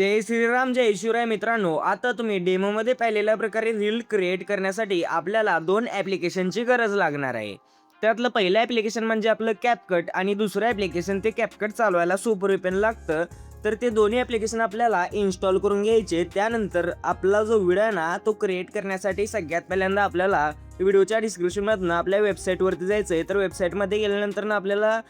जय श्रीराम जय शिवराय मित्रांनो, आता तुम्ही डेमोमध्ये पाहिलेल्या प्रकारे रील क्रिएट करण्यासाठी आपल्याला दोन ॲप्लिकेशनची गरज लागणार आहे. त्यातलं पहिलं ॲप्लिकेशन म्हणजे आपलं कॅपकट आणि दुसरं ॲप्लिकेशन ते कॅपकट चालवायला सुपर पेन लागतं. तर ते दोन्ही ॲप्लिकेशन आपल्याला इन्स्टॉल करून घ्यायचे. त्यानंतर आपला जो व्हिडिओ आहे ना तो क्रिएट करण्यासाठी सगळ्यात पहिल्यांदा आपल्याला व्हिडिओच्या डिस्क्रिप्शनमधनं आपल्या वेबसाईटवरती जायचं आहे. तर वेबसाईटमध्ये गेल्यानंतर ना आपल्याला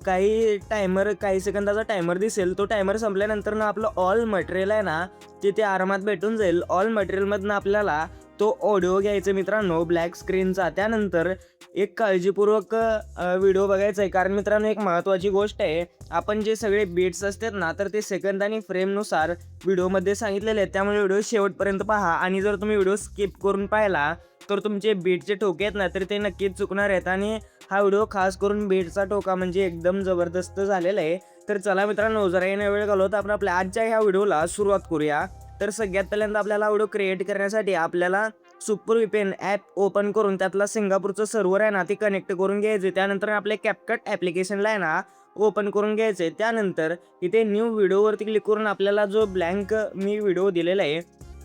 काही सेकंदाचा टायमर दिसेल. तो टायमर संपल्यानंतर ना आपलं ऑल मटेरियल आहे ना तिथे आरामात भेटून जाईल. ऑल मटेरियलमधनं आपल्याला तो ऑडिओ घ्यायचा मित्रांनो ब्लॅक स्क्रीनचा. त्यानंतर एक काळजीपूर्वक व्हिडिओ बघायचा आहे, कारण मित्रांनो एक महत्त्वाची गोष्ट आहे, आपण जे सगळे बीट्स असतात ना तर ते सेकंद आणि फ्रेमनुसार व्हिडिओमध्ये सांगितलेले आहेत. त्यामुळे व्हिडिओ शेवटपर्यंत पहा आणि जर तुम्ही व्हिडिओ स्किप करून पाहिला तर तुमचे बीटचे ठोके आहेत ना तर ते नक्कीच चुकणार आहेत. आणि हा व्हिडिओ खास करून बीटचा ठोका म्हणजे एकदम जबरदस्त झालेला आहे. तर चला मित्रांनो, जरा येणं वेळ घालवता आपण आपल्या आजच्या ह्या व्हिडिओला सुरुवात करूया. तर सगळ्यात पहिल्यांदा आपल्याला व्हिडिओ क्रिएट करण्यासाठी आपल्याला सुपर व्हीपीएन ॲप ओपन करून त्यातला सिंगापूरचं सर्व्हर आहे ना ते कनेक्ट करून घ्यायचे. त्यानंतर आपल्या कॅपकट ॲप्लिकेशनला आहे ना ओपन करून घ्यायचे. त्यानंतर इथे न्यू व्हिडिओवरती क्लिक करून आपल्याला जो ब्लँक मी व्हिडिओ दिलेला आहे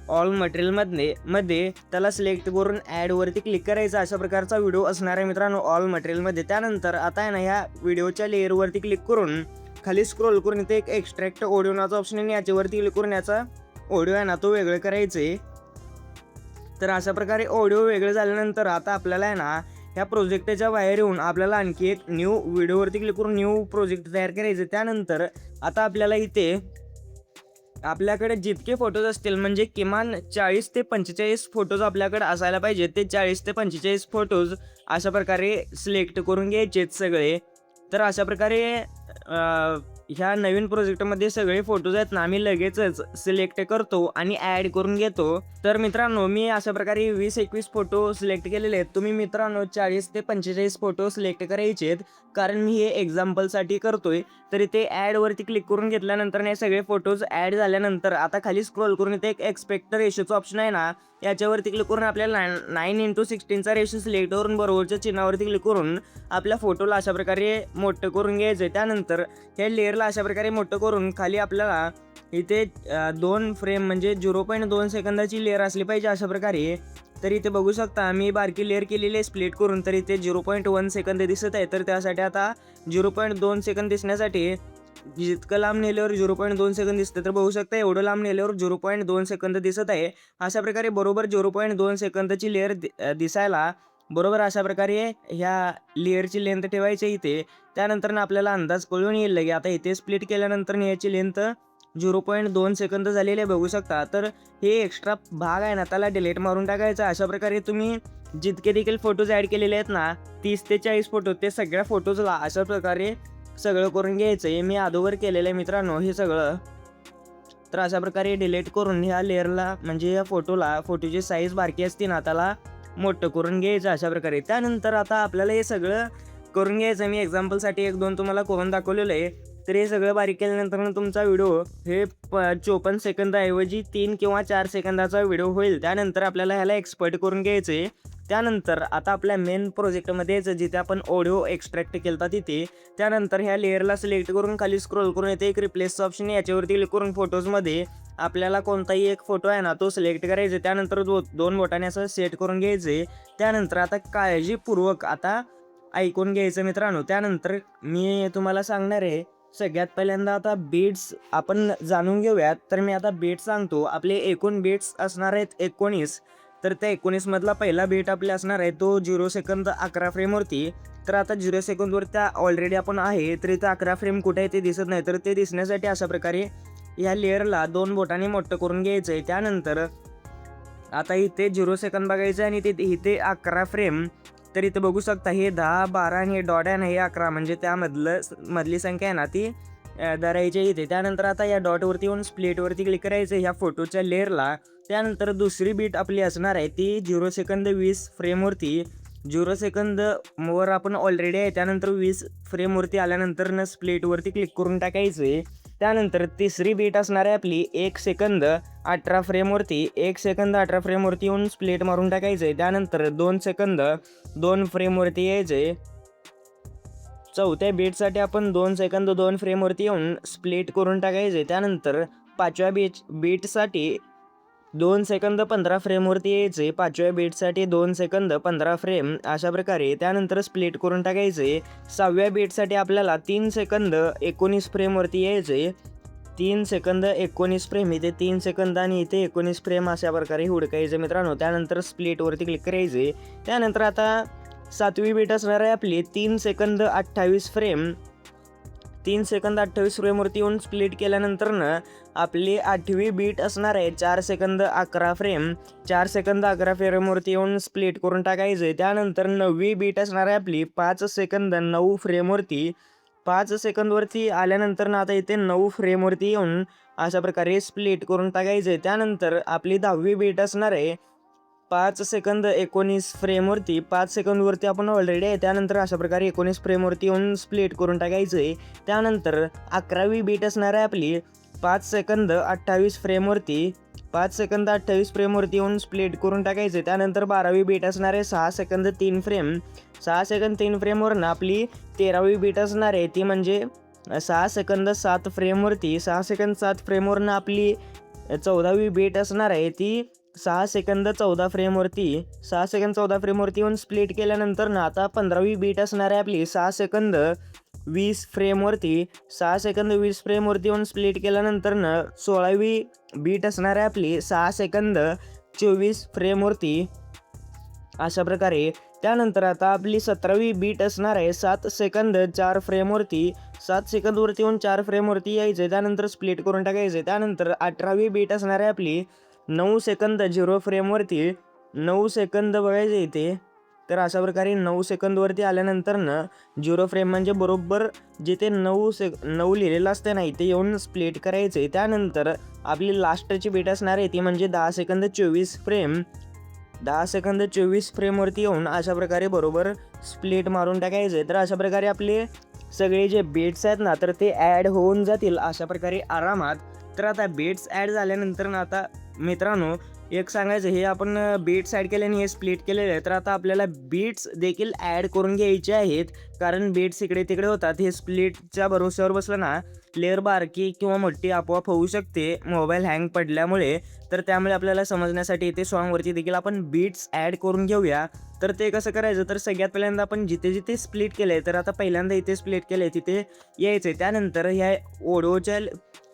ऑल मटेरियलमध्ये त्याला सिलेक्ट करून ॲडवरती क्लिक करायचं. अशा प्रकारचा व्हिडिओ असणार आहे मित्रांनो ऑल मटेरियलमध्ये. त्यानंतर आता आहे ना ह्या व्हिडिओच्या लेअरवरती क्लिक करून खाली स्क्रोल करून इथे एक एक्स्ट्रॅक्ट ऑडिओ नाचा ऑप्शन आहे, याच्यावरती क्लिक करून याचा ऑडिओ आहे ना तो वेगळं करायचे. तर अशा प्रकारे ऑडिओ वेगळं झाल्यानंतर आता आपल्याला आहे ना ह्या प्रोजेक्टच्या बाहेर येऊन आपल्याला आणखी एक न्यू व्हिडिओवरती क्लिक करून न्यू प्रोजेक्ट तयार करायचे. त्यानंतर आता आपल्याला इथे आपल्याकडे जितके फोटोज असतील म्हणजे किमान 40 ते 45 फोटोज आपल्याकडे असायला पाहिजे. ते 40 ते 45 फोटोज अशा प्रकारे सिलेक्ट करून घ्यायचेत सगळे. तर अशा प्रकारे ह्या नवीन प्रोजेक्टमध्ये सगळे फोटोज आहेत ना आम्ही लगेचच सिलेक्ट करतो आणि ॲड करून घेतो. तर मित्रांनो मी अशा प्रकारे 20-21 फोटो सिलेक्ट केलेले आहेत. तुम्ही मित्रांनो 40 ते 45 फोटो सिलेक्ट करायचे आहेत, कारण मी हे एक्झाम्पलसाठी करतोय. तर इथे ॲडवरती क्लिक करून घेतल्यानंतर हे सगळे फोटोज ॲड झाल्यानंतर आता खाली स्क्रोल करून इथे एक एक्सपेक्ट रेशोचं ऑप्शन आहे ना याच्यावरती क्लिक करून आपल्याला 9:16 रेशो सिलेक्ट करून बरोबरच्या चिन्हावरती क्लिक करून आपल्या फोटोला अशा प्रकारे मोठं करून घ्यायचं आहे. त्यानंतर हे लेअरला अशा प्रकारे मोठं करून खाली आपल्याला इथे 2 फ्रेम म्हणजे 0.2 सेकंदाची लेअर असली पाहिजे अशा प्रकारे. तर इथे बघू शकता मी बारकी लेअर केलेली आहे स्प्लिट करून, तर इथे 0.1 सेकंद दिसत आहे. तर त्यासाठी आता 0.2 सेकंद दिसण्यासाठी जितकं लांब नेल्यावर 0.2 सेकंद दिसतं, तर बघू शकता एवढं लांब नेल्यावर 0.2 सेकंद दिसत आहे. अशा प्रकारे बरोबर 0.2 सेकंदाची लेअर दिसायला बरोबर अशा प्रकारे ह्या लेअरची लेंथ ठेवायची इथे. त्यानंतर ना आपल्याला अंदाज कळून येईल लगे. आता इथे स्प्लिट केल्यानंतर याची लेंथ 0.2 सेकंद झालेली आहे बघू शकता. तर हे एक्स्ट्रा भाग आहे ना त्याला डिलीट मारून टाकायचा. अशा प्रकारे तुम्ही जितके देखील फोटोज ॲड केलेले आहेत ना 30 ते 40 फोटो ते सगळ्या फोटोजला अशा प्रकारे सगळं करून घ्यायचं आहे. मी अगोदर केलेलं आहे मित्रांनो हे सगळं. तर अशा प्रकारे डिलीट करून ह्या लेअरला म्हणजे या फोटोची साईज बारकी असते ना त्याला मोठं करून घ्यायचं अशा प्रकारे. त्यानंतर आता आपल्याला हे सगळं करून घ्यायचं. मी एक्झाम्पलसाठी 1-2 तुम्हाला करून दाखवलेलं आहे. तर हे सगळं बारीक केल्यानंतर तुमचा व्हिडिओ हे 54 सेकंदाऐवजी 3 किंवा 4 सेकंदाचा व्हिडिओ होईल. त्यानंतर आपल्याला ह्याला एक्सपोर्ट करून घ्यायचं आहे. त्यानंतर आता आपल्या मेन प्रोजेक्टमध्ये यायचं जिथे आपण ऑडिओ एक्स्ट्रॅक्ट केला तिथे. त्यानंतर ह्या लेअरला सिलेक्ट करून खाली स्क्रोल करून येते एक रिप्लेसचं ऑप्शन आहे, याच्यावरती क्लिक करून फोटोजमध्ये आपल्याला कोणताही एक फोटो आहे ना तो सिलेक्ट करायचा. त्यानंतर 2 बोटाने असं सेट करून घ्यायचे. त्यानंतर आता काळजीपूर्वक आता ऐकून घ्यायचं मित्रांनो. त्यानंतर मी तुम्हाला सांगणार आहे सगळ्यात पहिल्यांदा आता बीट्स आपण जाणून घेऊयात. तर मी आता बीट्स सांगतो. आपले एकूण बीट्स असणार आहेत 19. तर त्या 19 मधला पहिला बीट आपले असणार आहे तो 0 सेकंद 11 फ्रेमवरती. तर आता 0 सेकंदवर त्या ऑलरेडी आपण आहे, तर इथं 11 फ्रेम कुठे आहे ते दिसत नाही. तर ते दिसण्यासाठी अशा प्रकारे या लेअरला 2 बोटाने मोठं करून घ्यायचं आहे. त्यानंतर आता इथे 0 सेकंद बघायचं आणि इथे 11 फ्रेम. तर इथे बघू शकता हे 10, 12 आणि हे डॉट आहे ना हे 11 म्हणजे मधली संख्या आहे ना ती धरायची इथे. त्यानंतर आता या डॉटवरती येऊन स्प्लिटवरती क्लिक करायचं ह्या फोटोच्या लेअरला. त्यानंतर दुसरी बीट आपली असणार आहे ती 0 सेकंद 20 फ्रेमवरती. 0 सेकंद वर आपण ऑलरेडी आहे. त्यानंतर 20 फ्रेमवरती आल्यानंतर स्प्लिटवरती क्लिक करून टाकायचं आहे. त्यानंतर तिसरी बीट असणार आहे आपली 1 सेकंद 18 फ्रेमवरती. 1 सेकंद 18 फ्रेमवरती येऊन स्प्लिट मारून टाकायचं आहे. त्यानंतर 2 सेकंद 2 फ्रेमवरती यायचं आहे. चौथ्या बीटसाठी आपण 2 सेकंद 2 फ्रेमवरती येऊन स्प्लिट करून टाकायचे. त्यानंतर 5व्या बीटसाठी 2 सेकंद 15 फ्रेमवरती यायचे, 5व्या बीटसाठी 2 सेकंद 15 फ्रेम अशा प्रकारे. त्यानंतर स्प्लिट करून टाकायचे. 6व्या बीटसाठी आपल्याला 3 सेकंद 19 फ्रेमवरती यायचे, 3 सेकंद 19 फ्रेम, इथे 3 सेकंद आणि इथे 19 फ्रेम अशा प्रकारे हुडकायचे मित्रांनो. त्यानंतर स्प्लिटवरती क्लिक करायचे. त्यानंतर आता 7वी बीट असणार आहे आपली 3 सेकंद 28 फ्रेम, 3 सेकंद 28 फ्रेमवरती येऊन स्प्लिट केल्यानंतरनं आपली 8वी बीट असणार आहे 4 सेकंद 11 फ्रेम, 4 सेकंद 11 फ्रेमवरती येऊन स्प्लिट करून टाकायचे. त्यानंतर 9वी बीट असणार आहे आपली 5 सेकंद 9 फ्रेमवरती, 5 सेकंदवरती आल्यानंतर आता इथे 9 फ्रेमवरती येऊन अशा प्रकारे स्प्लिट करून टाकायचे. त्यानंतर आपली 10वी बीट असणार आहे 5 सेकंद 19 फ्रेमवरती, 5 सेकंदवरती आपण ऑलरेडी आहे. त्यानंतर अशा प्रकारे 19 फ्रेमवरती येऊन स्प्लिट करून टाकायचं आहे. त्यानंतर 11वी बीट असणार आहे आपली 5 सेकंद 28 फ्रेमवरती, 5 सेकंद 28 फ्रेमवरती येऊन स्प्लिट करून टाकायचे. त्यानंतर 12वी बीट असणार आहे 6 सेकंद 3 फ्रेम, 6 सेकंद 3 फ्रेमवरनं आपली 13वी बीट असणार आहे ती म्हणजे 6 सेकंद 7 फ्रेमवरती, 6 सेकंद 7 फ्रेमवरनं आपली 14वी बीट असणार आहे ती 6 सेकंद 14 फ्रेमवरती, 6 सेकंद 14 फ्रेमवरती येऊन स्प्लिट केल्यानंतर ना आता 15वी बीट असणार आहे आपली 6 सेकंद 20 फ्रेमवरती, 6 सेकंद 20 फ्रेमवरती येऊन स्प्लिट केल्यानंतरनं 16वी बीट असणार आहे आपली 6 सेकंद 24 फ्रेमवरती अशा प्रकारे. त्यानंतर आता आपली 17वी बीट असणार आहे 7 सेकंद 4 फ्रेमवरती, 7 सेकंदवरती येऊन 4 फ्रेमवरती यायचे. त्यानंतर स्प्लिट करून टाकायचे. त्यानंतर 18वी बीट असणार आहे आपली 9 सेकंद 0 फ्रेमवरती, 9 सेकंद बघायचे इथे. तर अशा प्रकारे 9 सेकंदवरती आल्यानंतरनं 0 फ्रेम म्हणजे बरोबर जिथे 9 लिहिलेलं असतं ना इथे येऊन स्प्लिट करायचे. त्यानंतर आपली लास्टची बीट असणार आहे ती म्हणजे 10 सेकंद 24 फ्रेम, 10 सेकंद 24 फ्रेमवरती येऊन अशा प्रकारे बरोबर स्प्लिट मारून टाकायचे. तर अशा प्रकारे आपले सगळे जे बीट्स आहेत ना तर ते ॲड होऊन जातील अशा प्रकारे आरामात. तर आता बीट्स ॲड झाल्यानंतर ना आता मित्रांनो एक सांगायचं, हे आपण बीट्स ॲड केले आणि हे स्प्लिट केलेले आहे तर आता आपल्याला बीट्स देखील ॲड करून घ्यायचे आहेत, कारण बीट्स इकडे तिकडे होतात. हे स्प्लिटच्या भरोश्यावर बसलं ना लेअर बारकी किंवा मोठी आपोआप होऊ शकते मोबाईल हँग पडल्यामुळे. तर त्यामुळे आपल्याला समजण्यासाठी इथे सॉन्गवरती देखील आपण बीट्स ॲड करून घेऊया. तर ते कसं करायचं, तर सगळ्यात पहिल्यांदा आपण जिथे जिथे स्प्लिट केलं आहे तर आता पहिल्यांदा इथे स्प्लिट केलं आहे तिथे यायचं आहे. त्यानंतर ह्या ऑडिओच्या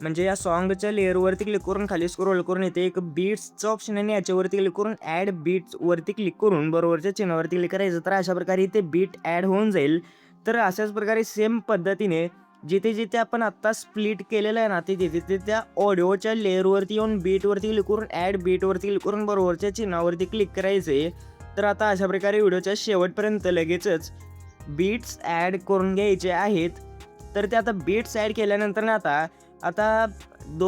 म्हणजे या सॉन्गच्या लेअरवरती क्लिक करून खाली स्क्रोल करून इथे एक बीट्सचं ऑप्शन आहे, याच्यावरती क्लिक करून ॲड बीट्सवरती क्लिक करून बरोबरच्या चिन्हावरती क्लिक करायचं. तर अशा प्रकारे इथे बीट ॲड होऊन जाईल. तर अशाच प्रकारे सेम पद्धतीने जिथे जिथे आपण आत्ता स्प्लिट केलेलं आहे ना तिथे तिथे त्या ऑडिओच्या लेअरवरती येऊन बीटवरती क्लिक करून ॲड बीटवरती क्लिक करून बरोबरच्या चिन्हावरती क्लिक करायचे. तर आता अशा प्रकारे व्हिडिओच्या शेवटपर्यंत लगेचच बीट्स ॲड करून घ्यायचे आहेत. तर ते आता बीट्स ॲड केल्यानंतर ना आता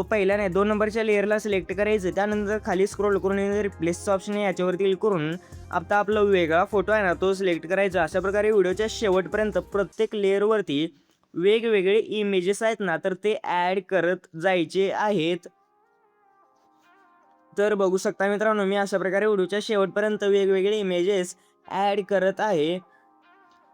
पहिल्या नाही 2 नंबरच्या लेअरला सिलेक्ट करायचं. त्यानंतर खाली स्क्रोल करून रिप्लेसचं ऑप्शन आहे याच्यावरती क्लिक करून आता आपला वेगळा फोटो आहे ना तो सिलेक्ट करायचा. अशा प्रकारे व्हिडिओच्या शेवटपर्यंत प्रत्येक लेअरवरती वेगवेगळे इमेजेस आहेत ना तर ते ॲड करत जायचे आहेत. तर बघू शकता मित्रांनो मी अशा प्रकारे व्हिडिओच्या शेवटपर्यंत वेगवेगळे इमेजेस ॲड करत आहे.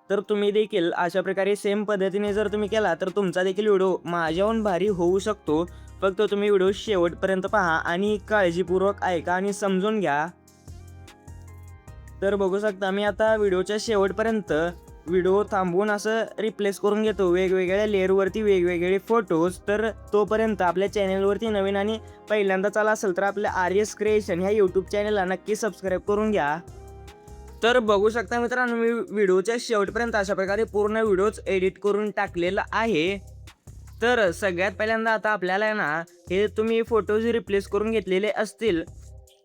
तर तुम्ही देखील अशा प्रकारे सेम पद्धतीने जर तुम्ही केला तर तुमचा देखील व्हिडिओ माझ्याहून भारी होऊ शकतो. फक्त तुम्ही व्हिडिओ शेवटपर्यंत पहा आणि काळजीपूर्वक ऐका आणि समजून घ्या. तर बघू शकता मी आता व्हिडिओच्या शेवटपर्यंत व्हिडिओ थांबवून असं रिप्लेस करून घेतो वेगवेगळ्या लेअरवरती वेगवेगळे फोटोज. तर तोपर्यंत आपल्या चॅनलवरती नवीन आणि पहिल्यांदाच आला असेल तर आपल्या RS क्रिएशन ह्या यूट्यूब चॅनलला नक्की सबस्क्राईब करून घ्या. तर बघू शकता मित्रांनो मी व्हिडिओच्या शेवटपर्यंत अशा प्रकारे पूर्ण व्हिडिओज एडिट करून टाकलेला आहे. तर सगळ्यात पहिल्यांदा आता आपल्याला ना हे तुम्ही फोटोज रिप्लेस करून घेतलेले असतील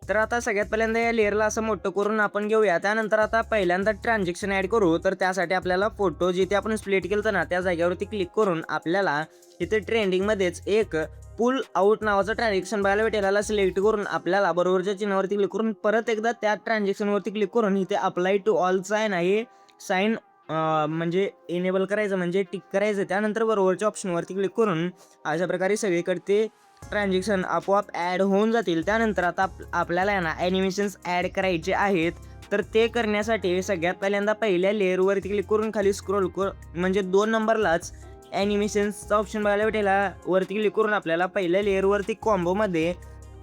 तर आता सगळ्यात पहिल्यांदा या लेअरला असं मोठं करून आपण घेऊया. त्यानंतर आता पहिल्यांदा ट्रान्झॅक्शन ॲड करू. तर त्यासाठी आपल्याला फोटो जिथे आपण स्प्लिट केलं ना त्या जागेवरती क्लिक करून आपल्याला इथे ट्रेंडिंगमध्येच एक पुल आउट नावाचं ट्रान्झॅक्शन बघायला भेटेल. याला सिलेक्ट करून आपल्याला बरोबरच्या चिन्हावरती क्लिक करून परत एकदा त्या ट्रान्झॅक्शनवरती क्लिक करून इथे अप्लाय टू ऑलचं आहे ना हे साईन म्हणजे इनेबल करायचं म्हणजे टिक करायचं. त्यानंतर बरोबरच्या ऑप्शनवरती क्लिक करून अशा प्रकारे सगळीकडे ते ट्रान्झॅक्शन आपोआप ॲड होऊन जातील. त्यानंतर आता आपल्याला ना ॲनिमेशन्स ॲड करायचे आहेत. तर ते करण्यासाठी सगळ्यात पहिल्यांदा पहिल्या लेअरवरती क्लिक करून खाली स्क्रोल म्हणजे 2 नंबरलाच ॲनिमेशन्सचा ऑप्शन बघायला भेटेल. वरती क्लिक करून आपल्याला पहिल्या लेअरवरती कॉम्बोमध्ये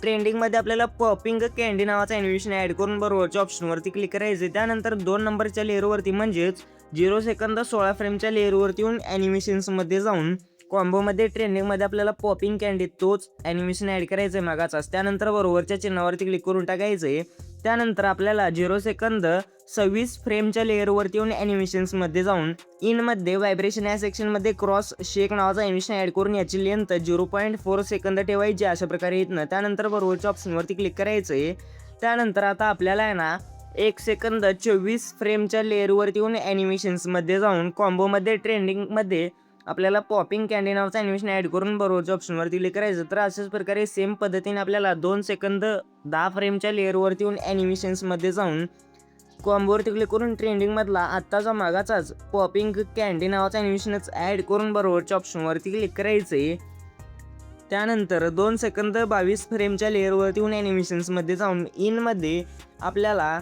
ट्रेंडिंगमध्ये आपल्याला पॉपिंग कँडी नावाचं ॲनिमेशन ॲड करून बरोबरच्या ऑप्शनवरती क्लिक करायचं. त्यानंतर 2 नंबरच्या लेअरवरती म्हणजेच 0 सेकंद 16 फ्रेमच्या लेअरवरती येऊन ॲनिमेशन्समध्ये जाऊन कॉम्बोमध्ये ट्रेंडिंगमध्ये आपल्याला पॉपिंग कँडी तोच ॲनिमेशन ॲड करायचं आहे मागाचाच. त्यानंतर बरोबरच्या चिन्हावरती क्लिक करून टाकायचं आहे. त्यानंतर आपल्याला 0 सेकंद 26 फ्रेमच्या लेअरवरती येऊन ॲनिमेशन्समध्ये जाऊन इनमध्ये व्हायब्रेशन या सेक्शनमध्ये क्रॉस शेक नावाचा ॲनिमेशन ॲड करून याची लेंथ 0.4 सेकंद ठेवायची अशा प्रकारे येतं. त्यानंतर बरोबरच्या ऑप्शनवरती क्लिक करायचं आहे. त्यानंतर आता आपल्याला आहे ना 1 सेकंद 24 फ्रेमच्या लेअरवरती येऊन ॲनिमेशन्समध्ये जाऊन कॉम्बोमध्ये ट्रेंडिंगमध्ये आपल्याला पॉपिंग कँडी नावाचं ॲनिमेशन ॲड करून बरोबरच्या ऑप्शनवरती क्लिक करायचं. तर अशाच प्रकारे सेम पद्धतीने आपल्याला 2 सेकंद 10 फ्रेमच्या लेअरवरती येऊन ॲनिमेशन्समध्ये जाऊन कॉम्बोवरती क्लिक करून ट्रेंडिंगमधला आत्ताचा मागाचाच पॉपिंग कँडी नावाचं ॲनिमेशनच ॲड करून बरोबरच्या ऑप्शनवरती क्लिक करायचं आहे. त्यानंतर 2 सेकंद 22 फ्रेमच्या लेअरवरती येऊन ॲनिमेशन्समध्ये जाऊन इनमध्ये आपल्याला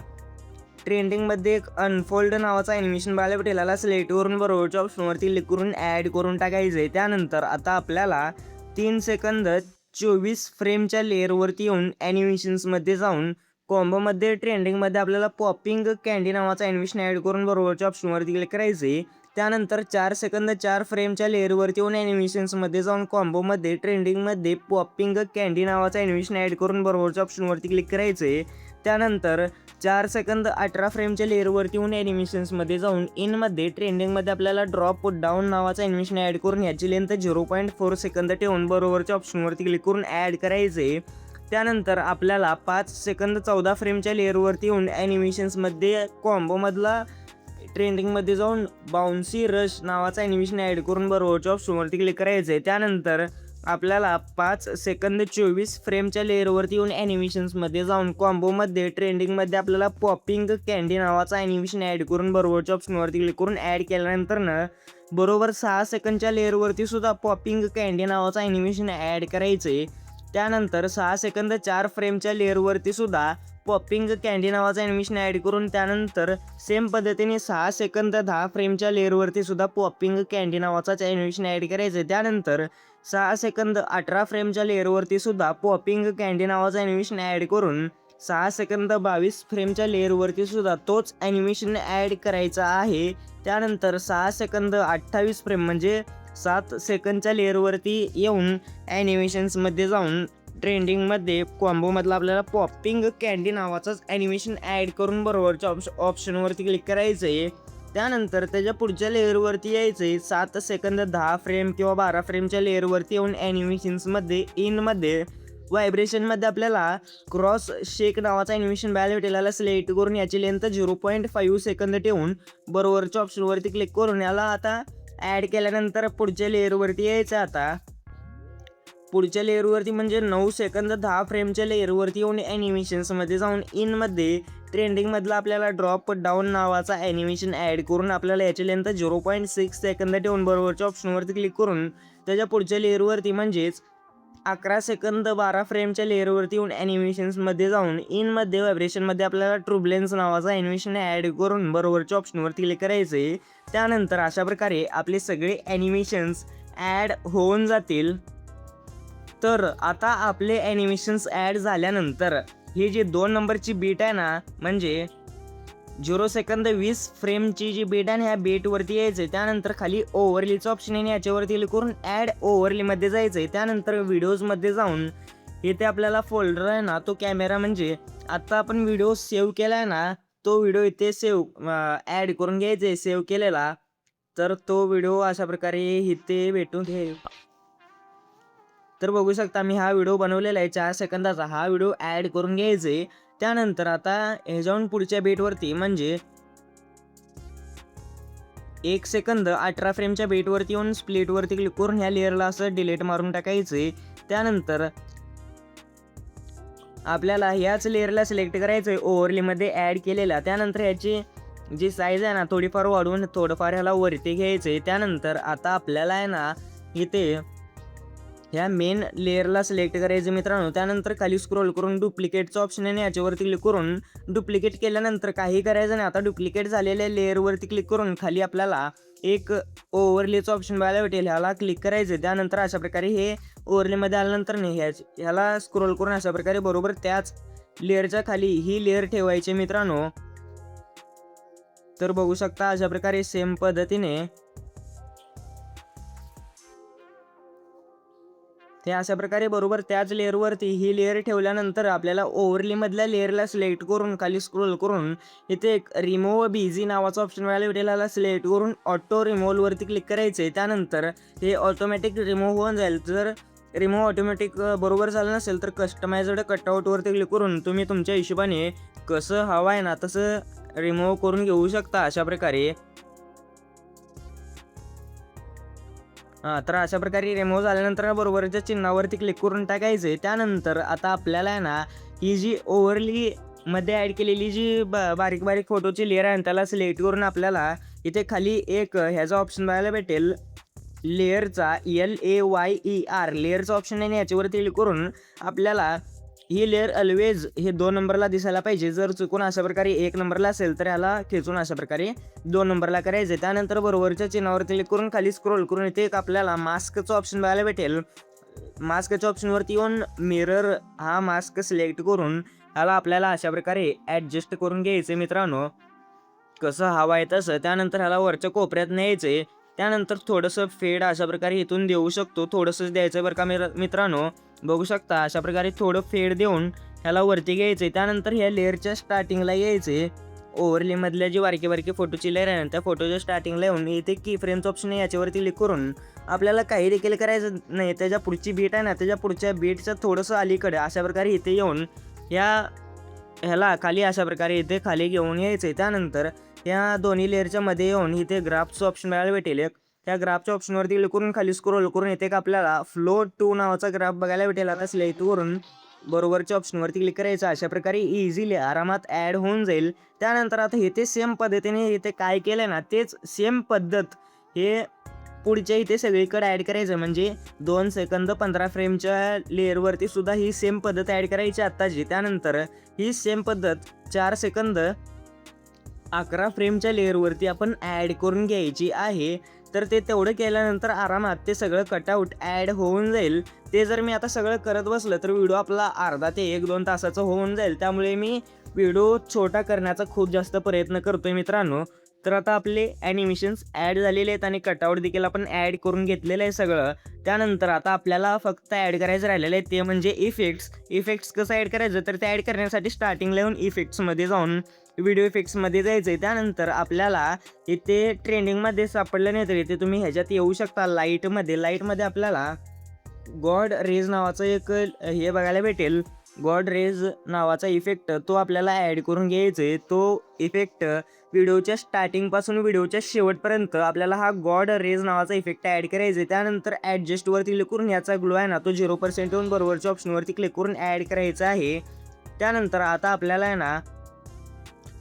ट्रेंडिंगमध्ये एक अनफोल्ड नावाचा ॲनिमेशन बघायला भेटेल. याला सिलेक्ट करून बरोबरच्या ऑप्शनवरती क्लिक करून ॲड करून टाकायचं आहे. त्यानंतर आता आपल्याला 3 सेकंद 24 फ्रेमच्या लेअरवरती येऊन ॲनिमेशन्समध्ये जाऊन कॉम्बोमध्ये ट्रेंडिंगमध्ये आपल्याला पॉपिंग कँडी नावाचा ॲनिमेशन ॲड करून बरोबरच्या ऑप्शनवरती क्लिक करायचं आहे. त्यानंतर 4 सेकंद 4 फ्रेमच्या लेअरवरती येऊन ॲनिमेशन्समध्ये जाऊन कॉम्बोमध्ये ट्रेंडिंगमध्ये पॉपिंग कँडी नावाचा ॲनिमेशन ॲड करून बरोबरच्या ऑप्शनवरती क्लिक करायचं आहे. त्यानंतर 4 सेकंद 18 फ्रेमच्या लेअरवरती येऊन ॲनिमेशन्समध्ये जाऊन इनमध्ये ट्रेंडिंगमध्ये आपल्याला ड्रॉप डाऊन नावाचं ॲनिमेशन ॲड करून याची लेंथ 0.4 सेकंद ठेवून बरोबरच्या ऑप्शनवरती क्लिक करून ॲड करायचं आहे. त्यानंतर आपल्याला 5 सेकंद 14 फ्रेमच्या लेअरवरती येऊन ॲनिमेशन्समध्ये कॉम्बोमधला ट्रेंडिंगमध्ये जाऊन बाउन्सी रश नावाचं ॲनिमेशन ॲड करून बरोबरच्या ऑप्शनवरती क्लिक करायचं आहे. त्यानंतर आपल्याला 5 सेकंद 24 फ्रेमच्या लेअरवरती येऊन ॲनिमेशन्समध्ये जाऊन कॉम्बोमध्ये ट्रेंडिंगमध्ये आपल्याला पॉपिंग कँडी नावाचं ॲनिमेशन ॲड करून बरोबरच्या ऑप्शनवरती क्लिक करून ॲड केल्यानंतरनं बरोबर 6 सेकंडच्या लेअरवरती सुद्धा पॉपिंग कँडी नावाचं ॲनिमेशन ॲड करायचं आहे. त्यानंतर 6 सेकंद 4 फ्रेमच्या लेअरवरती सुद्धा पॉपिंग कँडी नावाचं ॲनिमेशन ॲड करून त्यानंतर सेम पद्धतीने 6 सेकंद 10 फ्रेमच्या लेअरवरती सुद्धा पॉपिंग कँडी नावाचाच ॲनिमेशन ॲड करायचं आहे. त्यानंतर 6 सेकंद 18 फ्रेमच्या लेअरवरती सुद्धा पॉपिंग कँडी नावाचं ॲनिमेशन ॲड करून 6 सेकंद 22 फ्रेमच्या लेअरवरती सुद्धा तोच ॲनिमेशन ॲड करायचा आहे. त्यानंतर 6 सेकंद 28 फ्रेम म्हणजे 7 सेकंदच्या लेअरवरती येऊन ॲनिमेशन्समध्ये जाऊन ट्रेंडिंगमध्ये कॉम्बोमधला आपल्याला पॉपिंग कँडी नावाचंच ॲनिमेशन ॲड करून बरोबरच्या ऑप्शनवरती क्लिक करायचं आहे. त्यानंतर त्याच्या पुढच्या लेअरवरती यायचं आहे. 7 सेकंद 10 फ्रेम किंवा 12 फ्रेमच्या लेअरवरती येऊन ॲनिमेशन्समध्ये इनमध्ये व्हायब्रेशनमध्ये आपल्याला क्रॉस शेक नावाचा ॲनिमेशन बघायला भेटेल. याला सिलेक्ट करून याची लेंथ 0.5 सेकंद ठेवून बरोबरच्या ऑप्शनवरती क्लिक करून याला आता ॲड केल्यानंतर पुढच्या लेअरवरती यायचं. आता पुढच्या लेअरवरती म्हणजे 9 सेकंद 10 फ्रेमच्या लेअरवरती येऊन ॲनिमेशन्समध्ये जाऊन इनमध्ये ट्रेंडिंगमधला आपल्याला ड्रॉप डाऊन नावाचा ॲनिमेशन ॲड करून आपल्याला याची लेंथ 0.6 सेकंद ठेवून बरोबरच्या ऑप्शनवरती क्लिक करून त्याच्या पुढच्या लेअरवरती म्हणजेच 11 सेकंद 12 फ्रेमच्या लेअरवरती येऊन ॲनिमेशन्समध्ये जाऊन इनमध्ये व्हायब्रेशनमध्ये आपल्याला ट्रुबलेन्स नावाचा ॲनिमेशन ॲड करून बरोबरच्या ऑप्शनवरती क्लिक करायचं आहे. त्यानंतर अशा प्रकारे आपले सगळे ॲनिमेशन्स ॲड होऊन जातील. तर आता आपले ॲनिमेशन्स ॲड झाल्यानंतर ही जी 2 नंबरची बीट आहे ना म्हणजे 0 सेकंद 20 फ्रेमची जी बीट आहे ह्या बीटवरती यायचं आहे. त्यानंतर खाली ओव्हरलीचं ऑप्शन आहे याच्यावरती क्लिक करून ॲड ओव्हरलीमध्ये जायचं आहे. त्यानंतर व्हिडिओजमध्ये जाऊन इथे आपल्याला फोल्डर आहे ना तो कॅमेरा म्हणजे आत्ता आपण व्हिडिओ सेव्ह केला आहे ना तो व्हिडिओ इथे ॲड करून घ्यायचा आहे सेव्ह केलेला. तर तो व्हिडिओ अशा प्रकारे इथे भेटून घे. तर बघू शकता मी हा व्हिडिओ बनवलेला आहे 4 सेकंदाचा. हा व्हिडिओ ॲड करून घ्यायचा आहे. त्यानंतर आता ह्याच्याहून पुढच्या बीटवरती म्हणजे 1 सेकंद 18 फ्रेमच्या बीटवरती येऊन स्प्लिटवरती क्लिक करून ह्या लेअरला असं डिलीट मारून टाकायचं आहे. त्यानंतर आपल्याला ह्याच लेअरला सिलेक्ट करायचं आहे ओव्हरलीमध्ये ॲड केलेला. त्यानंतर ह्याची जी साईज आहे ना थोडीफार वाढवून थोडंफार ह्याला वरती घ्यायचं आहे. त्यानंतर आता आपल्याला आहे ना इथे ह्या मेन लेअरला सिलेक्ट करायचं मित्रांनो. त्यानंतर खाली स्क्रोल करून डुप्लिकेटचं ऑप्शन आहे याच्यावरती क्लिक करून डुप्लिकेट केल्यानंतर काही करायचं नाही. आता डुप्लिकेट झालेल्या लेअरवरती क्लिक करून खाली आपल्याला एक ओव्हरलेचं ऑप्शन बघायला भेटेल, ह्याला क्लिक करायचं. त्यानंतर अशा प्रकारे हे ओव्हरलेमध्ये आल्यानंतर नाही ह्याला स्क्रोल करून अशा प्रकारे बरोबर त्याच लेअरच्या खाली ही लेअर ठेवायची मित्रांनो. तर बघू शकता अशा प्रकारे सेम पद्धतीने ते अशा प्रकारे बरोबर त्याच लेअरवरती ही लेअर ठेवल्यानंतर आपल्याला ओव्हरलेमधल्या लेअरला सिलेक्ट करून खाली स्क्रोल करून इथे एक रिमूव्ह बीझी नावाचा ऑप्शन मिळाला भेटेल, याला सिलेक्ट करून ऑटो रिमूव्हवरती क्लिक करायचे. त्यानंतर हे ऑटोमॅटिक रिमूव्ह होऊन जाईल. जर रिमूव्ह ऑटोमॅटिक बरोबर झालं नसेल तर कस्टमाइज्ड कटआउटवरती क्लिक करून तुम्ही तुमच्या हिशोबाने कसं हवं आहे ना तसं रिमूव्ह करून घेऊ शकता अशा प्रकारे. तर अशा प्रकारे रिमूव्ह झाल्यानंतर बरोबरच्या चिन्हावरती क्लिक करून टाकायचे. त्यानंतर आता आपल्याला आहे ना ही जी ओव्हरलीमध्ये ॲड केलेली जी बारीक बारीक फोटोची लेअर आहे त्याला सिलेक्ट करून आपल्याला इथे खाली एक ह्याचा ऑप्शन बघायला भेटेल लेअरचा LAYER लेअरचा ऑप्शन आहे. याच्यावरती क्लिक करून आपल्याला ही लेअर ऑलवेज हे 2 नंबरला दिसायला पाहिजे. जर चुकून अशा प्रकारे 1 नंबरला असेल तर ह्याला खेचून अशा प्रकारे 2 नंबरला करायचे. त्यानंतर बरोबरच्या चिन्हावर क्लिक करून खाली स्क्रोल करून इथे एक आपल्याला मास्कचं ऑप्शन बघायला भेटेल. मास्कच्या ऑप्शनवरती येऊन मिरर हा मास्क सिलेक्ट करून ह्याला आपल्याला अशा प्रकारे ॲडजस्ट करून घ्यायचे मित्रांनो, कसं हवं आहे तसं. त्यानंतर ह्याला वरच्या कोपऱ्यात न्यायचे. त्यानंतर थोडंसं फेड अशा प्रकारे इथून देऊ शकतो, थोडंसंच द्यायचं बरं का मित्रांनो. बघू शकता अशा प्रकारे थोडं फेड देऊन ह्याला वरती घ्यायचे. त्यानंतर ह्या लेअरच्या स्टार्टिंगला यायचे. ओव्हरलेमधल्या जी बारकी बारकी फोटोची लेअर आहे त्या फोटोच्या स्टार्टिंगला येऊन इथे की फ्रेमचं ऑप्शन आहे याच्यावरती क्लिक करून आपल्याला काही देखील करायचं नाही. त्याच्या पुढची बीट आहे ना त्याच्या पुढच्या बीटचं थोडंसं अलीकडे अशा प्रकारे इथे येऊन ह्याला खाली अशा प्रकारे इथे खाली घेऊन यायचे. त्यानंतर या दोन्ही लेअरच्या मध्ये येऊन इथे ग्राफचं ऑप्शन बघायला भेटेल. त्या ग्राफच्या ऑप्शनवरती क्लिक करून खाली स्क्रोल करून इथे आपल्याला फ्लो 2 नावाचा ग्राफ बघायला भेटेल. आता सिलेक्ट करून बरोबरच्या ऑप्शनवरती क्लिक करायचं. अशा प्रकारे इझिली आरामात ॲड होऊन जाईल. त्यानंतर आता इथे सेम पद्धतीने इथे काय केलं ना तेच सेम पद्धत हे पुढच्या इथे सगळीकडे ॲड करायचं. म्हणजे 2 सेकंद 15 फ्रेमच्या लेअरवरती सुद्धा ही सेम पद्धत ॲड करायची आत्ताची. त्यानंतर ही सेम पद्धत 4 सेकंद 11 फ्रेमच्या लेअरवरती आपण ॲड करून घ्यायची आहे. तर ते तेवढं केल्यानंतर आरामात ते सगळं कटआउट ॲड होऊन जाईल. ते जर मी आता सगळं करत बसलं तर व्हिडिओ आपला अर्धा ते 1-2 तासाचं होऊन जाईल. त्यामुळे मी व्हिडिओ छोटा करण्याचा खूप जास्त प्रयत्न करतोय मित्रांनो. तर आता आपले ॲनिमेशन्स ॲड झालेले आहेत आणि कटआउट देखील आपण ॲड करून घेतलेलं आहे सगळं. त्यानंतर आता आपल्याला फक्त ॲड करायचं राहिलेलं आहे ते म्हणजे इफेक्ट्स कसं ॲड करायचं तर ते ॲड करण्यासाठी स्टार्टिंगला येऊन इफेक्ट्समध्ये जाऊन व्हिडिओ इफेक्ट्समध्ये जायचं आहे. त्यानंतर आपल्याला इथे ट्रेंडिंगमध्ये सापडलं नाही तर इथे तुम्ही ह्याच्यात येऊ शकता लाईटमध्ये आपल्याला गॉड रेज नावाचं एक हे बघायला भेटेल. गॉड रेज नावाचा इफेक्ट तो आपल्याला ॲड करून घ्यायचा आहे. तो इफेक्ट व्हिडिओच्या स्टार्टिंगपासून व्हिडिओच्या शेवटपर्यंत आपल्याला हा गॉड रेज नावाचा इफेक्ट ॲड करायचा आहे. त्यानंतर ॲडजस्टवरती क्लिक करून याचा ग्लो आहे ना तो 0% येऊन बरोबरच्या ऑप्शनवरती क्लिक करून ॲड करायचा आहे. त्यानंतर आता आपल्याला आहे ना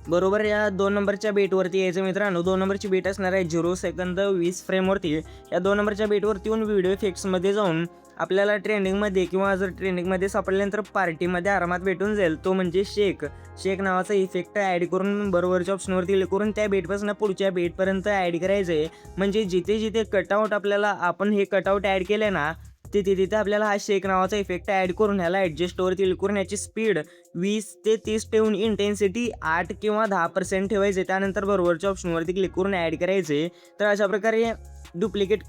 बरोबर या 2 नंबरच्या बीटवरती यायचं मित्रांनो. 2 नंबरची बीट असणार आहे 0 सेकंद 20 फ्रेमवरती. या 2 नंबरच्या बीटवरती येऊन व्हिडिओ इफेक्ट्समध्ये जाऊन आपल्याला ट्रेंडिंगमध्ये किंवा जर ट्रेंडिंगमध्ये सापडल्यानंतर पार्टीमध्ये आरामात भेटून जाईल तो म्हणजे शेक नावाचा इफेक्ट ॲड करून बरोबरच्या ऑप्शनवरती क्लिक करून त्या बीटपासून पुढच्या बीटपर्यंत ॲड करायचं आहे. म्हणजे जिथे जिथे कटआउट आपल्याला आपण हे कटआउट ॲड केलं आहे ना तिथे आपल्याला हा शेक नावाचा इफेक्ट ॲड करून ह्याला ॲडजस्टवरती क्लिक करून याची स्पीड 20 ते 30 ठेवून इंटेन्सिटी 8 किंवा 10% ठेवायचे. त्यानंतर बरोबरच्या ऑप्शनवरती क्लिक करून ॲड करायचे. तर अशा प्रकारे डुप्लिकेट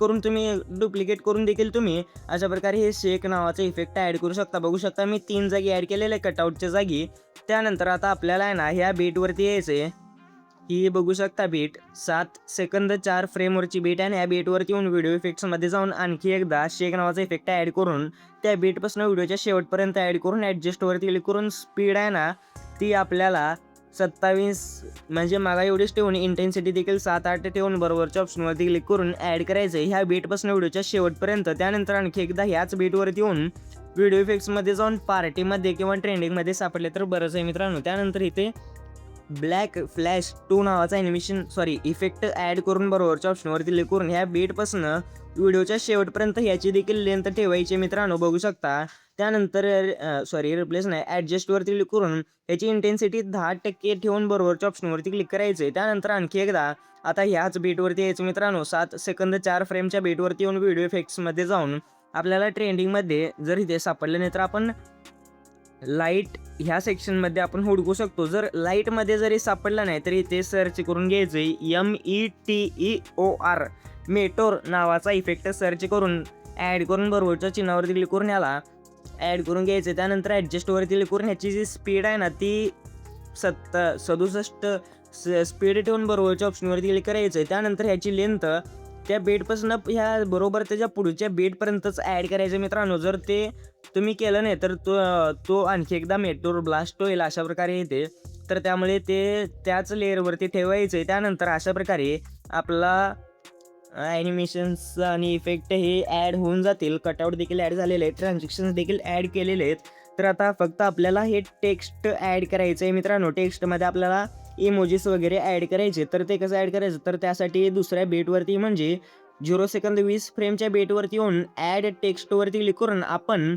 करून देखील तुम्ही अशा प्रकारे हे शेक नावाचा इफेक्ट ॲड करू शकता. बघू शकता मी 3 जागी ॲड केलेलं आहे कटआउटच्या जागी. त्यानंतर आता आपल्याला आहे ना ह्या बीटवरती यायचं आहे. ही बघू शकता बीट 7 सेकंद 4 फ्रेमवरची बीट आहे आणि या बीटवरती येऊन व्हिडिओ इफेक्ट्समध्ये जाऊन आणखी एकदा शेक नावाचा इफेक्ट ॲड करून त्या बीटपासून व्हिडिओच्या शेवटपर्यंत ॲड करून ॲडजस्टवरती क्लिक करून स्पीड आहे ना ती आपल्याला 27 म्हणजे मागा एवढीच ठेवून इंटेन्सिटी देखील 7-8 ठेवून बरोबरच्या ऑप्शनवरती क्लिक करून ॲड करायचं आहे ह्या बीटपासून व्हिडिओच्या शेवटपर्यंत. त्यानंतर आणखी एकदा ह्याच बीटवरती येऊन व्हिडिओ इफेक्ट्समध्ये जाऊन पार्टीमध्ये किंवा ट्रेंडिंगमध्ये सापडले तर बरंच आहे मित्रांनो. त्यानंतर इथे ब्लॅक फ्लॅश 2 नावाचा इफेक्ट ॲड करून बरोबरच्या ऑप्शनवरती क्लिक करून ह्या बीटपासून व्हिडिओच्या शेवटपर्यंत ह्याची देखील लेंथ ठेवायची मित्रांनो, बघू शकता. त्यानंतर रिप्लेस नाही, ॲडजस्टवरती क्लिक करून ह्याची इंटेन्सिटी 10% ठेवून बरोबरच्या ऑप्शनवरती क्लिक करायचं आहे. त्यानंतर आणखी एकदा आता ह्याच बीटवरती यायचं मित्रांनो, 7 सेकंद 4 फ्रेमच्या बीटवरती येऊन व्हिडिओ इफेक्ट्समध्ये जाऊन आपल्याला ट्रेंडिंगमध्ये जर इथे सापडलं नाही तर आपण लाईट ह्या सेक्शनमध्ये आपण हुडकू शकतो. जर लाईटमध्ये जरी सापडला नाही तरी इथे सर्च करून घ्यायचं आहे METEOR मेटोर नावाचा इफेक्ट सर्च करून ॲड करून बरोबरच्या चिन्हावरती क्लिक करून ह्याला ॲड करून घ्यायचं. त्यानंतर ॲडजस्टवरती क्लिक करून ह्याची जी स्पीड आहे ना ती 67 स्पीड ठेवून बरोबरच्या ऑप्शनवरती क्लिक करायचं आहे. त्यानंतर ह्याची लेंथ त्या बेटपासून ह्या बरोबर त्याच्या पुढच्या बेटपर्यंतच ॲड करायचं मित्रांनो. जर ते तुम्ही केलं नाही तर तो आणखी एकदा मेटोर ब्लास्ट होईल अशा प्रकारे येते. तर त्यामुळे ते त्याच लेअरवरती ठेवायचं आहे. त्यानंतर अशा प्रकारे आपला ॲनिमेशन्स आणि इफेक्ट हे ॲड होऊन जातील. कटआउट देखील ॲड झालेले आहेत, ट्रान्झॅक्शन्स देखील ॲड केलेले आहेत. तर आता फक्त आपल्याला हे टेक्स्ट ॲड करायचं आहे मित्रांनो. टेक्स्टमध्ये आपल्याला इमोजीस वगैरे ॲड करायचे. तर ते कसं ॲड करायचं, तर त्यासाठी दुसऱ्या बेटवरती म्हणजे 0 सेकंद 20 फ्रेमच्या बेटवरती येऊन ॲड टेक्स्टवरती क्लिक करून आपण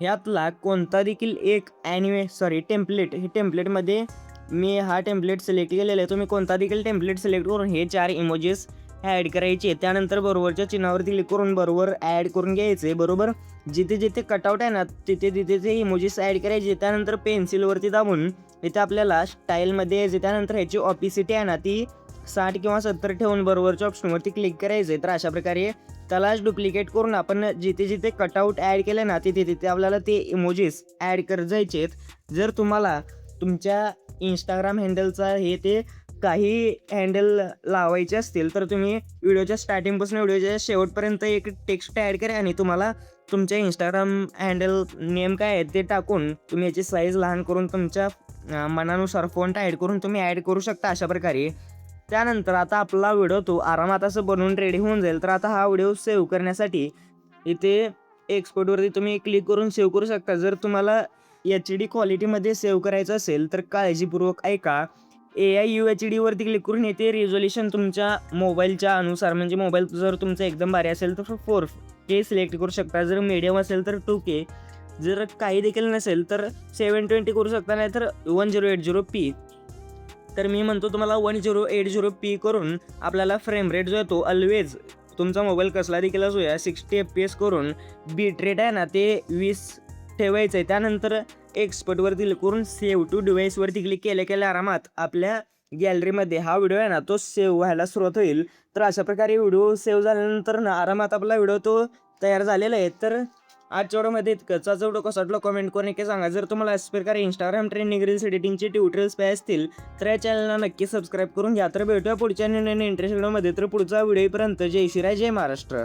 ह्यातला कोणता देखील एक टेम्पलेट, हे टेम्पलेटमध्ये मी हा टेम्पलेट सिलेक्ट केलेला आहे. तुम्ही कोणता देखील टेम्पलेट सिलेक्ट करून हे 4 इमोजीस ॲड करायचे. त्यानंतर बरोबरच्या चिन्हावरती क्लिक करून बरोबर ॲड करून घ्यायचे. बरोबर जिथे जिथे कटआउट आहे ना तिथे तिथे ते इमोजीस ॲड करायचे. त्यानंतर पेन्सिलवरती दाबून इथे आपल्याला स्टाईलमध्ये यायचे. त्यानंतर ह्याची ऑपिसिटी आहे ना ती 60 किंवा 70 ठेवून बरोबरच्या ऑप्शनवरती क्लिक करायचे. तर अशा प्रकारे त्यालाच डुप्लिकेट करून आपण जिथे जिथे कटआउट ॲड केले ना तिथे तिथे आपल्याला ते इमोजीस ॲड करत जायचे आहेत. जर तुम्हाला तुमच्या इंस्टाग्राम हँडलचा हे ते काही हँडल लावायचे असतील तर तुम्ही व्हिडिओच्या स्टार्टिंगपासून व्हिडिओच्या शेवटपर्यंत एक टेक्स्ट ॲड करा आणि तुम्हाला तुमच्या इंस्टाग्राम हँडल नेम काय आहे ते टाकून तुम्ही याची साईज लहान करून तुमच्या मनानुसार फॉन्ट ॲड करून तुम्ही ॲड करू शकता अशा प्रकारे. त्यानंतर आता आपला व्हिडिओ तो आरामात असं बनवून रेडी होऊन जाईल. तर आता हा व्हिडिओ सेव्ह करण्यासाठी इथे एक्सपोर्टवरती तुम्ही क्लिक करून सेव्ह करू शकता. जर तुम्हाला HD क्वालिटीमध्ये सेव्ह करायचं असेल तर काळजीपूर्वक ऐका. AI UHD वरती क्लिक करून येते रिझोल्युशन तुमच्या मोबाईलच्या अनुसार, म्हणजे मोबाईल जर तुमचा एकदम भारी असेल तर 4K सिलेक्ट करू शकता. जर मीडियम असेल तर 2K, जर काही देखील नसेल तर 720 करू शकता, नाही तर 1080p. तर मी म्हणतो तुम्हाला 1080p करून आपल्याला फ्रेम रेट जो आहे तो ऑलवेज तुमचा मोबाईल कसला देखील असू या 60 FPS करून बीट रेट आहे ना ते 20 ठेवायचं आहे. त्यानंतर एक्सपर्टवरती क्लिक करून सेव्ह टू डिव्हाइसवरती क्लिक केल्या आरामात आपल्या गॅलरीमध्ये हा व्हिडिओ आहे ना तो सेव्ह व्हायला सुरुवात होईल. तर अशा प्रकारे व्हिडिओ सेव्ह झाल्यानंतर ना आरामात आपला व्हिडिओ तो तयार झालेला आहे. तर आजच्या व्हिडिओमध्ये इतकंच. आजचा व्हिडिओ कसा वाटला कमेंट करून नक्की सांगा. जर तुम्हाला अशा प्रकारे इंस्टाग्राम ट्रेंडिंग रील्स एडिटिंगचे ट्युटोरियल्स पाहिजे असतील तर या चॅनलला नक्की सबस्क्राईब करून घ्या. तर भेटूया पुढच्या इंटरेस्टिंग व्हिडिओमध्ये. तर पुढचा व्हिडिओपर्यंत जय श्रीराय, जय महाराष्ट्र.